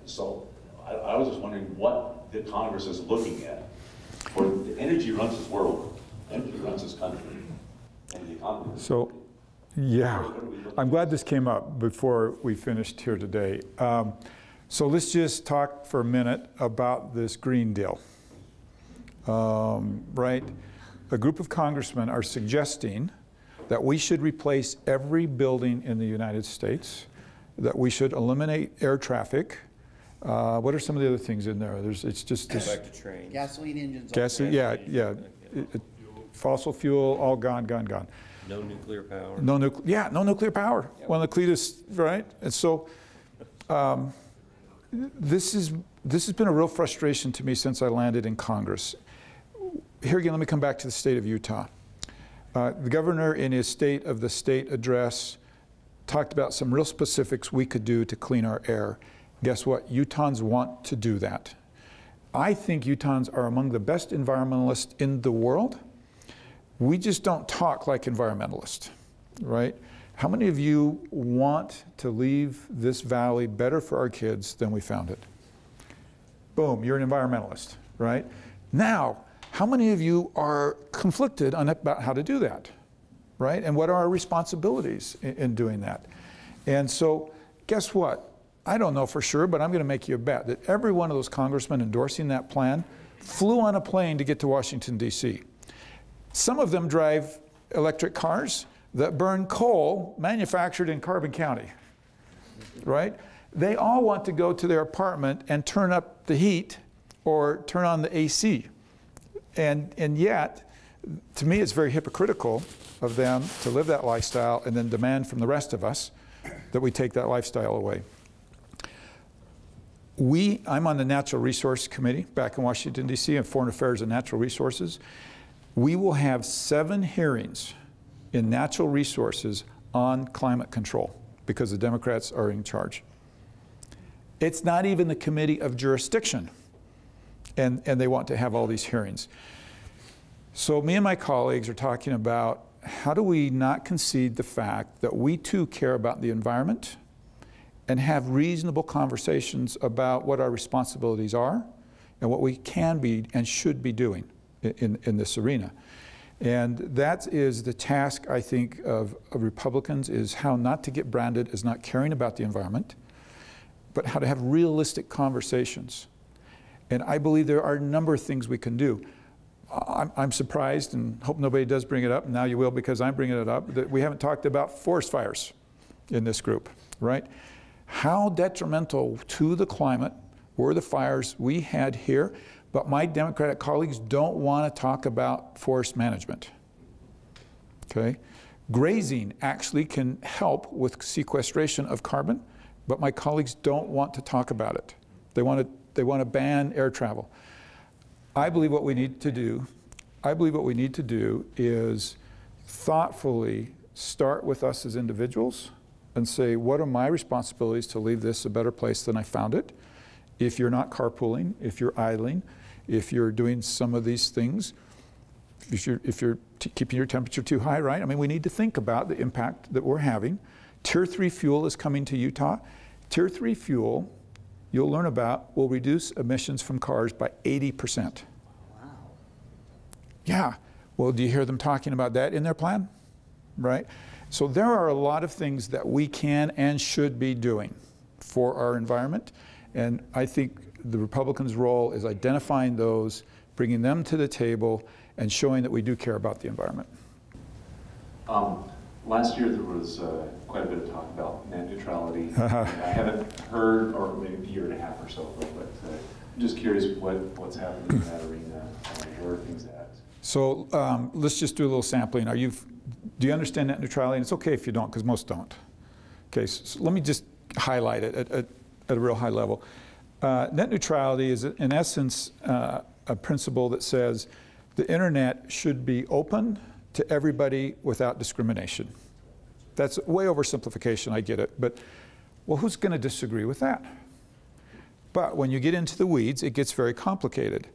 So I was just wondering what the Congress is looking at. For the energy runs this world, energy runs this country, and the economy. So, yeah, I'm glad this came up before we finished here today. So let's just talk for a minute about this Green Deal, right? A group of congressmen are suggesting that we should replace every building in the United States, that we should eliminate air traffic. What are some of the other things in there? It's just this. Gasoline engines. Gasoline, yeah. Fossil fuel, all gone. No nuclear power. No nuclear power. Yep. One of the cleanest, right? And so, this has been a real frustration to me since I landed in Congress. Here again, let me come back to the state of Utah. The governor, in his State of the State address, talked about some real specifics we could do to clean our air. Guess what? Utahns want to do that. I think Utahns are among the best environmentalists in the world. We just don't talk like environmentalists, right? How many of you want to leave this valley better for our kids than we found it? Boom, you're an environmentalist, right? Now, how many of you are conflicted about how to do that, right? And what are our responsibilities in doing that? And so, guess what? I don't know for sure, but I'm going to make you a bet that every one of those congressmen endorsing that plan flew on a plane to get to Washington, D.C. Some of them drive electric cars that burn coal manufactured in Carbon County. right? They all want to go to their apartment and turn up the heat or turn on the AC. And yet, to me, it's very hypocritical of them to live that lifestyle and then demand from the rest of us that we take that lifestyle away. I'm on the Natural Resource Committee back in Washington, D.C., and Foreign Affairs and Natural Resources. We will have 7 hearings in natural resources on climate control because the Democrats are in charge. It's not even the committee of jurisdiction, and they want to have all these hearings. So me and my colleagues are talking about how do we not concede the fact that we too care about the environment and have reasonable conversations about what our responsibilities are and what we can be and should be doing in this arena. And that is the task, I think, of Republicans, is how not to get branded as not caring about the environment, but how to have realistic conversations. And I believe there are a number of things we can do. I'm surprised, and hope nobody does bring it up, now you will because I'm bringing it up, that we haven't talked about forest fires in this group, right? How detrimental to the climate were the fires we had here, but my Democratic colleagues don't want to talk about forest management, okay? Grazing actually can help with sequestration of carbon, but my colleagues don't want to talk about it. They want to ban air travel. I believe what we need to do is thoughtfully start with us as individuals and say, what are my responsibilities to leave this a better place than I found it? If you're not carpooling, if you're idling, if you're doing some of these things, if you're keeping your temperature too high, right? I mean, we need to think about the impact that we're having. Tier 3 fuel is coming to Utah. Tier 3 fuel, you'll learn about, will reduce emissions from cars by 80%. Wow. Yeah. Well, do you hear them talking about that in their plan? Right? So there are a lot of things that we can and should be doing for our environment. And I think the Republicans' role is identifying those, bringing them to the table, and showing that we do care about the environment. Last year there was quite a bit of talk about net neutrality. I haven't heard, or maybe a year and a half or so, but I'm just curious what's happening in that arena, where are things at? So let's just do a little sampling. Do you understand net neutrality? And it's okay if you don't, because most don't. Okay, so let me just highlight it at a real high level. Net neutrality is, in essence, a principle that says the internet should be open to everybody without discrimination. That's way oversimplification, I get it, but well, who's going to disagree with that? But when you get into the weeds, it gets very complicated.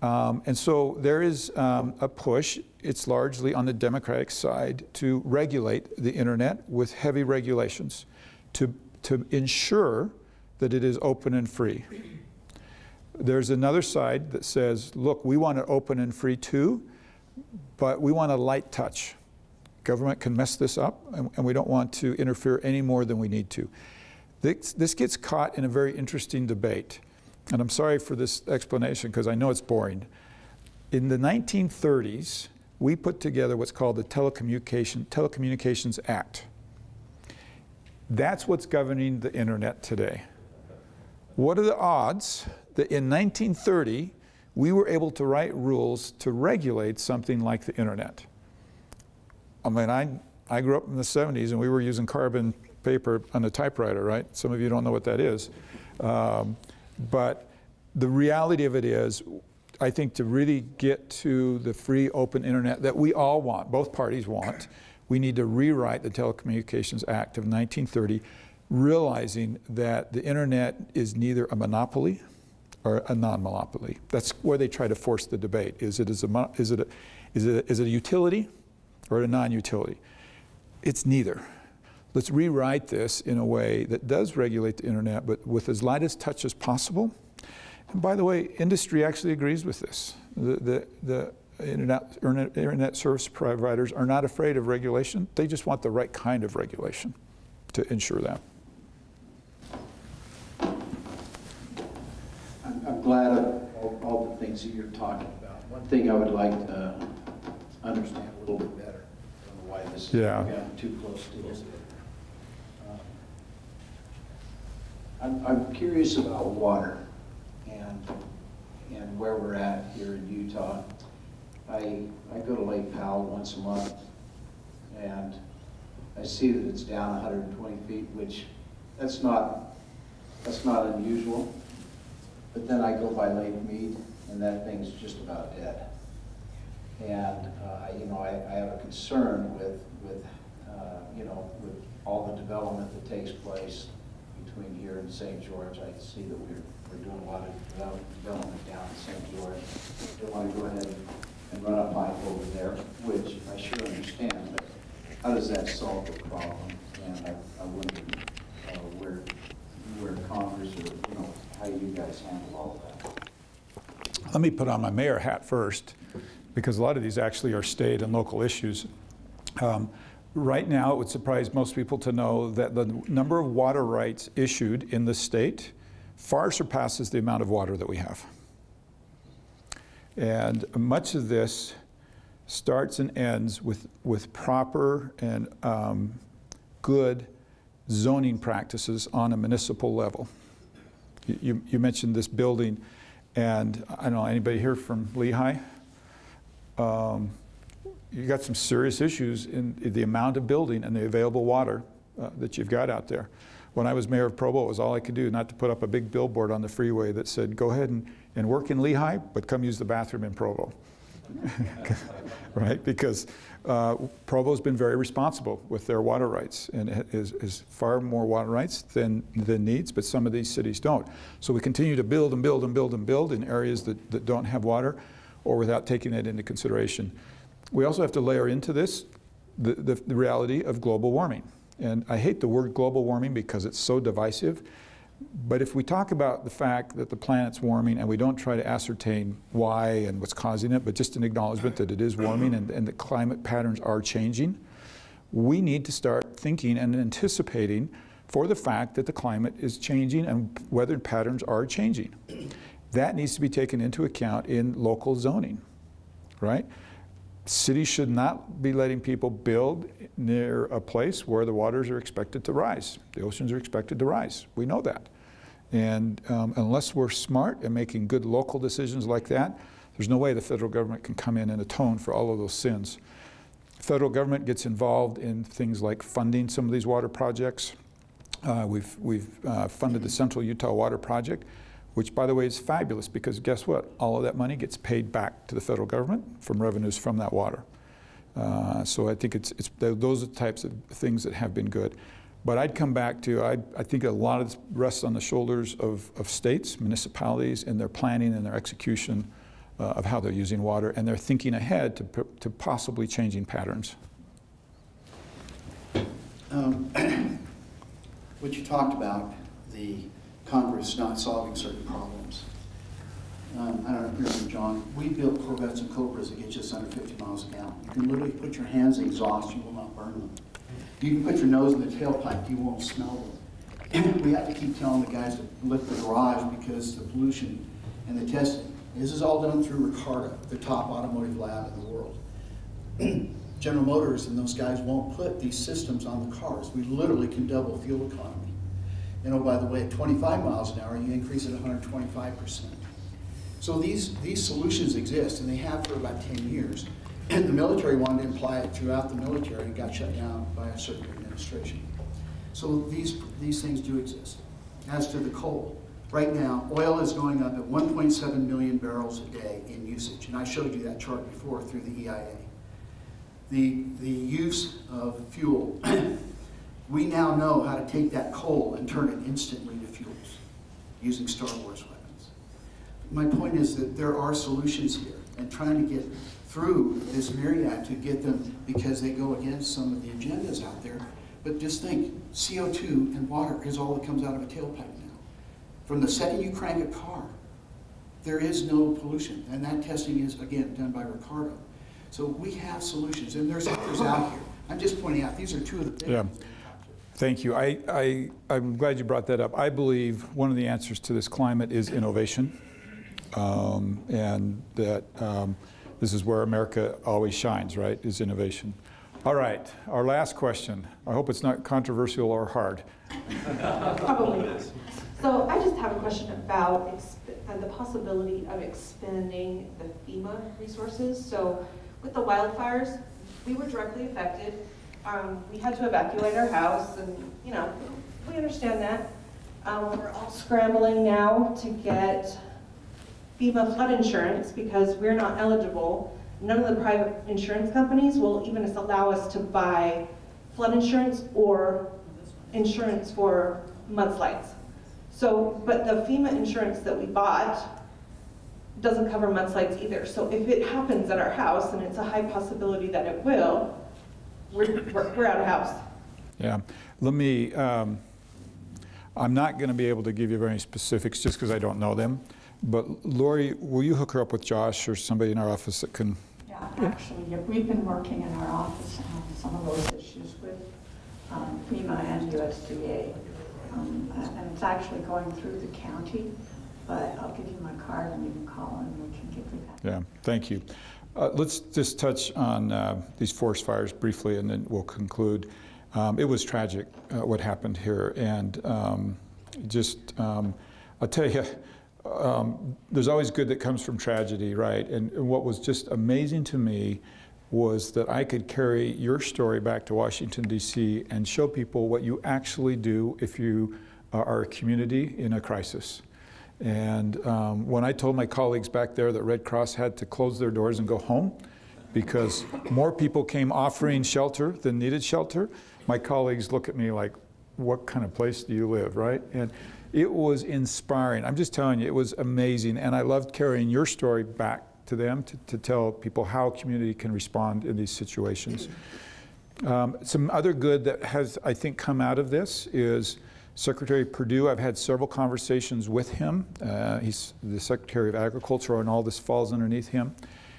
And so there is a push, it's largely on the Democratic side, to regulate the internet with heavy regulations to ensure that it is open and free. There's another side that says, look, we want it open and free too, but we want a light touch. Government can mess this up, and we don't want to interfere any more than we need to. This gets caught in a very interesting debate. And I'm sorry for this explanation because I know it's boring. In the 1930s, we put together what's called the Telecommunications Act. That's what's governing the internet today. What are the odds that in 1930, we were able to write rules to regulate something like the internet? I mean, I grew up in the 70s and we were using carbon paper on a typewriter, right? Some of you don't know what that is. But the reality of it is, I think to really get to the free, open internet that we all want, both parties want, we need to rewrite the Telecommunications Act of 1930, realizing that the internet is neither a monopoly or a non-monopoly. That's where they try to force the debate. Is it a utility or a non-utility? It's neither. Let's rewrite this in a way that does regulate the internet, but with as light as touch as possible. And by the way, industry actually agrees with this. The internet service providers are not afraid of regulation. They just want the right kind of regulation to ensure that. I'm glad of all the things that you're talking about. One thing I would like to understand a little bit better, I don't know why this has gotten too close to us. I'm curious about water and where we're at here in Utah. I go to Lake Powell once a month, and I see that it's down 120 feet, which that's not unusual. But then I go by Lake Mead, and that thing's just about dead. And you know, I have a concern with you know, with all the development that takes place between here and St. George. I see that we're doing a lot of development down in St. George. Don't want to go ahead and run a pipe over there, which I sure understand, but how does that solve the problem? And I wonder where Congress, or you know, how you guys handle all of that. Let me put on my mayor hat first, because a lot of these actually are state and local issues. Right now, it would surprise most people to know that the number of water rights issued in the state far surpasses the amount of water that we have. And much of this starts and ends with proper and good zoning practices on a municipal level. You mentioned this building, and I don't know, anybody here from Lehigh? You got some serious issues in the amount of building and the available water that you've got out there. When I was mayor of Provo, it was all I could do not to put up a big billboard on the freeway that said, go ahead and work in Lehigh, but come use the bathroom in Provo. Right? Because Provo's been very responsible with their water rights, and is far more water rights than needs, but some of these cities don't. So we continue to build and build and build and build in areas that don't have water, or without taking it into consideration. We also have to layer into this the reality of global warming. And I hate the word global warming because it's so divisive. But if we talk about the fact that the planet's warming and we don't try to ascertain why and what's causing it, but just an acknowledgement that it is warming and that climate patterns are changing, we need to start thinking and anticipating for the fact that the climate is changing and weather patterns are changing. That needs to be taken into account in local zoning, right? Cities should not be letting people build near a place where the waters are expected to rise. The oceans are expected to rise. We know that. And unless we're smart and making good local decisions like that, there's no way the federal government can come in and atone for all of those sins. The federal government gets involved in things like funding some of these water projects. We've funded the Central Utah Water Project, which, by the way, is fabulous because guess what? All of that money gets paid back to the federal government from revenues from that water. So I think those are the types of things that have been good. But I'd come back to, I think a lot of this rests on the shoulders of states, municipalities, and their planning and their execution of how they're using water, and they're thinking ahead to possibly changing patterns. What you talked about, the Congress not solving certain problems. I don't know if you remember, John, we built Corvettes and Cobras that get just under 50 miles a gallon. You can literally put your hands in exhaust, you will not burn them. You can put your nose in the tailpipe, you won't smell them. We have to keep telling the guys to lift the garage because the pollution and the testing. This is all done through Ricardo, the top automotive lab in the world. General Motors and those guys won't put these systems on the cars. We literally can double fuel economy. And oh, by the way, at 25 miles an hour, you increase it 125%. So these solutions exist, and they have for about 10 years. And the military wanted to apply it throughout the military and got shut down by a certain administration. So these things do exist. As to the coal, right now, oil is going up at 1.7 million barrels a day in usage. And I showed you that chart before through the EIA. The use of fuel, we now know how to take that coal and turn it instantly to fuels using Star Wars weapons. My point is that there are solutions here, and trying to get through this myriad to get them because they go against some of the agendas out there. But just think, CO2 and water is all that comes out of a tailpipe now. From the second you crank a car, there is no pollution, and that testing is, again, done by Ricardo. So we have solutions, and there's others out here. I'm just pointing out, these are two of the big ones. Thank you. I'm glad you brought that up. I believe one of the answers to this climate is innovation, and that this is where America always shines, right, is innovation. All right, our last question. I hope it's not controversial or hard. Probably. So I just have a question about the possibility of expanding the FEMA resources. So with the wildfires, we were directly affected. We had to evacuate our house, and you know, we understand that. We're all scrambling now to get FEMA flood insurance because we're not eligible. None of the private insurance companies will even allow us to buy flood insurance or insurance for mudslides. So, but the FEMA insurance that we bought doesn't cover mudslides either. So if it happens at our house, and it's a high possibility that it will, we're out of house. Yeah, let me, I'm not going to be able to give you very specifics just because I don't know them, but Lori, will you hook her up with Josh or somebody in our office that can? Yeah, actually, we've been working in our office on some of those issues with FEMA and USDA. And it's actually going through the county, but I'll give you my card and you can call and we can give you that. Yeah, thank you. Let's just touch on these forest fires briefly and then we'll conclude. It was tragic what happened here, and I'll tell you, there's always good that comes from tragedy, right? And what was just amazing to me was that I could carry your story back to Washington, D.C. and show people what you actually do if you are a community in a crisis. And when I told my colleagues back there that Red Cross had to close their doors and go home because more people came offering shelter than needed shelter, my colleagues look at me like, what kind of place do you live, right? And it was inspiring. I'm just telling you, it was amazing. And I loved carrying your story back to them to tell people how community can respond in these situations. Some other good that has, I think, come out of this is Secretary Perdue. I've had several conversations with him. He's the Secretary of Agriculture, and all this falls underneath him.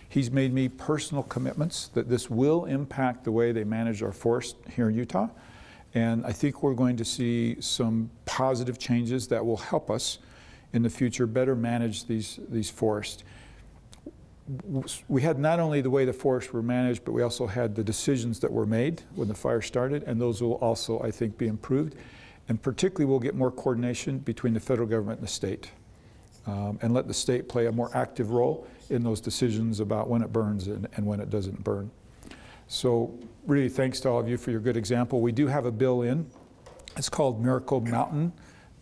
He's made me personal commitments that this will impact the way they manage our forest here in Utah. And I think we're going to see some positive changes that will help us in the future better manage these forests. We had not only the way the forests were managed, but we also had the decisions that were made when the fire started, and those will also, I think, be improved. And particularly, we'll get more coordination between the federal government and the state, and let the state play a more active role in those decisions about when it burns and when it doesn't burn. So really, thanks to all of you for your good example. We do have a bill in. It's called Miracle Mountain.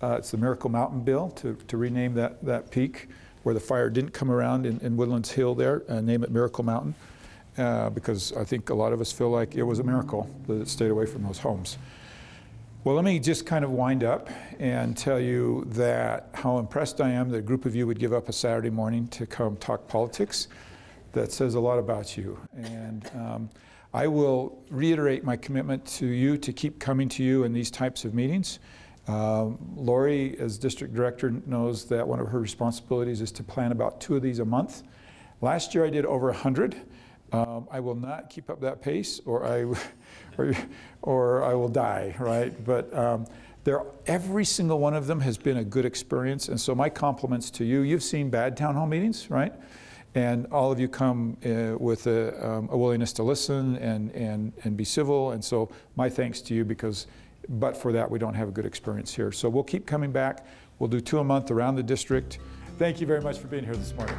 It's the Miracle Mountain bill to rename that peak where the fire didn't come around in Woodlands Hill there, name it Miracle Mountain, because I think a lot of us feel like it was a miracle that it stayed away from those homes. Well, let me just kind of wind up and tell you that how impressed I am that a group of you would give up a Saturday morning to come talk politics. That says a lot about you. And I will reiterate my commitment to you to keep coming to you in these types of meetings. Lori, as district director, knows that one of her responsibilities is to plan about 2 of these a month. Last year I did over 100. I will not keep up that pace, or I will die, right? But every single one of them has been a good experience, and so my compliments to you. You've seen bad town hall meetings, right? And all of you come with a willingness to listen and be civil, and so my thanks to you, because but for that we don't have a good experience here. So we'll keep coming back. We'll do 2 a month around the district. Thank you very much for being here this morning.